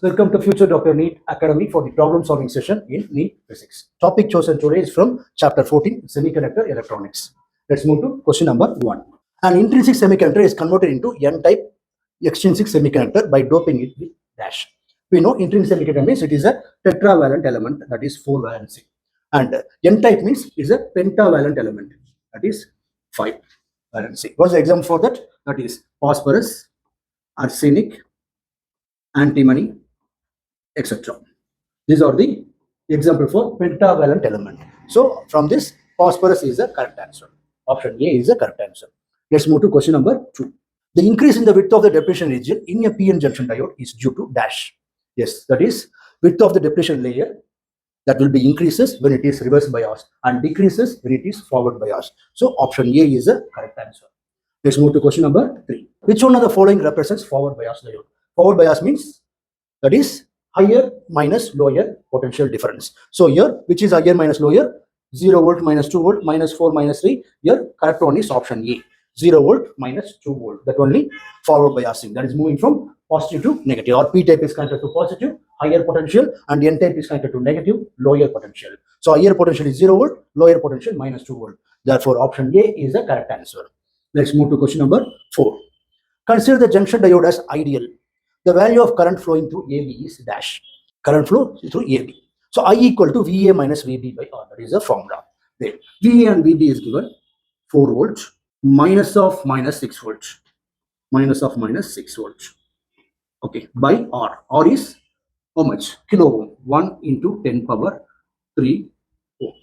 Welcome to Future Dr. NEET Academy for the problem solving session in NEET Physics. Topic chosen today is from Chapter 14, Semiconductor Electronics. Let's move to question number 1. An intrinsic semiconductor is converted into N-type extrinsic semiconductor by doping it with dash. We know intrinsic semiconductor means it is a tetravalent element, that is 4 valency. And N-type means it is a pentavalent element, that is 5 valency. What's the example for that? That is phosphorus, arsenic, antimony, etc. These are the example for pentavalent element. So from this, phosphorus is the correct answer. Option A is the correct answer. Let's move to question number 2. The increase in the width of the depletion region in a PN junction diode is due to dash. Yes, that is width of the depletion layer that will be increases when it is reverse bias and decreases when it is forward bias. So option A is the correct answer. Let's move to question number 3. Which one of the following represents forward bias diode? Forward bias means that is higher minus lower potential difference. So here, which is higher minus lower? 0 volt minus 2 volt minus 4 minus 3. Here, correct one is option A. 0 volt minus 2 volt. That only forward biasing. That is moving from positive to negative. Or P type is connected to positive, higher potential, and N type is connected to negative, lower potential. So higher potential is 0 volt, lower potential minus 2 volt. Therefore, option A is the correct answer. Let's move to question number 4. Consider the junction diode as ideal. The value of current flowing through AB is dash. Current flow through AB. So I equal to VA minus VB by R. That is the formula. There. VA and VB is given 4 volts minus of minus 6 volts. Minus of minus 6 volts. Okay. By R. R is how much? Kilo ohm. 1 into 10 power 3 ohm.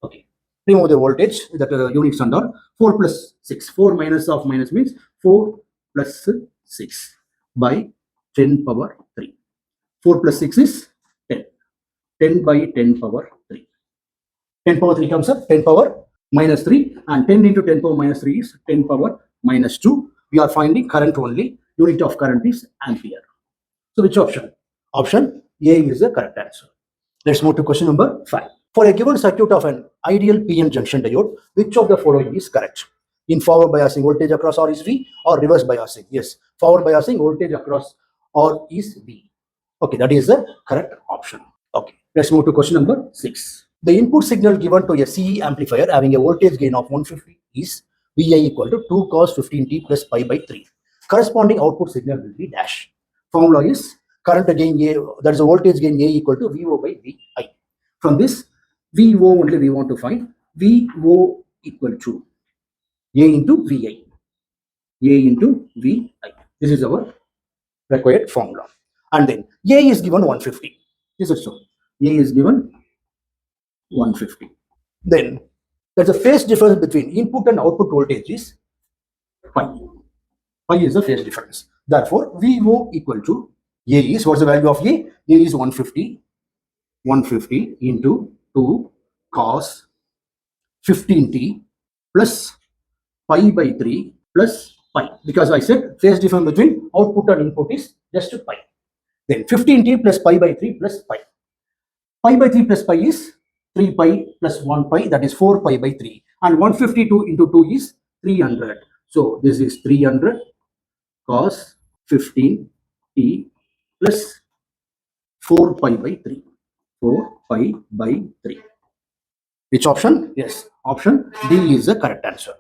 Okay. Remove the voltage that units under 4 plus 6. 4 minus of minus means 4 plus 6 by 10 power 3. 4 plus 6 is 10. 10 by 10 power 3. 10 power 3 comes up 10 power minus 3 and 10 into 10 power minus 3 is 10 power minus 2. We are finding current only. Unit of current is ampere. So which option? Option A is the correct answer. Let's move to question number 5. For a given circuit of an ideal PN junction diode, which of the following is correct? In forward biasing, voltage across R is V, or reverse biasing? Yes, forward biasing, voltage across R is V. Okay, that is the correct option. Okay, let's move to question number 6. The input signal given to a CE amplifier having a voltage gain of 150 is VI equal to 2 cos 15t plus pi by 3. Corresponding output signal will be dash. Formula is current gain A, that is a voltage gain A equal to VO by VI. From this, VO only we want to find. VO equal to A into VI. A into VI. This is our required formula. And then A is given 150. Is it so? A is given 150. Then there's a phase difference between input and output voltage is pi. Pi is the phase difference. Therefore, VO equal to A is, what's the value of A? A is 150. 150 into 2 cos 15t plus pi by 3 plus pi. Because I said phase difference between output and input is just pi. Then 15t plus pi by 3 plus pi. Pi by 3 plus pi is 3 pi plus 1 pi, that is 4 pi by 3. And 152 into 2 is 300. So this is 300 cos 15t plus 4 pi by 3. 4 pi by 3. Which option? Yes, option D is the correct answer.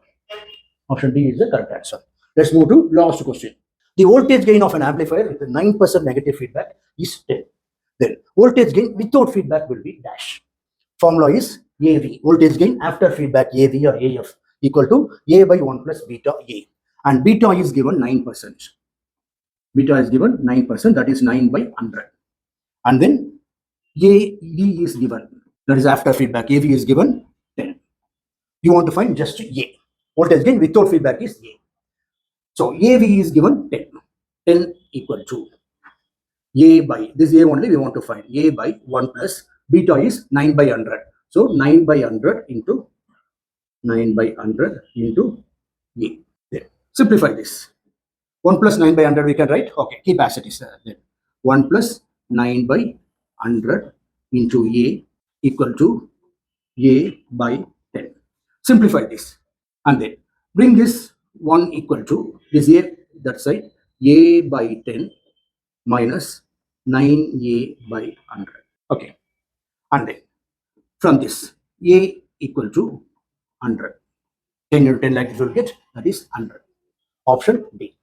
Option D is the correct answer. Let's move to last question. The voltage gain of an amplifier with a 9% negative feedback is 10. Then voltage gain without feedback will be dash. Formula is AV. Voltage gain after feedback AV or AF equal to A by 1 plus beta A. And beta is given 9%. Beta is given 9%, that is 9 by 100. And then AV is given, that is after feedback. AV is given 10. You want to find just A. Voltage gain without feedback is A. So AV is given 10. 10 equal to A by, this A only we want to find. A by 1 plus beta is 9 by 100. So 9 by 100 into 9 by 100 into A. There. Simplify this. 1 plus 9 by 100 we can write. Okay, keep as it is. 1 plus 9 by 100 into A equal to A by 10. Simplify this. And then bring this 1 equal to this A, that side, A by 10 minus 9a by 100. Okay. And then from this, a equal to 100. 10 into 10 like this will get, that is 100. Option D.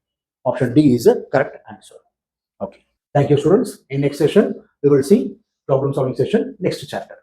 Option D is the correct answer. Okay. Thank you, students. In next session, we will see problem solving session, next chapter.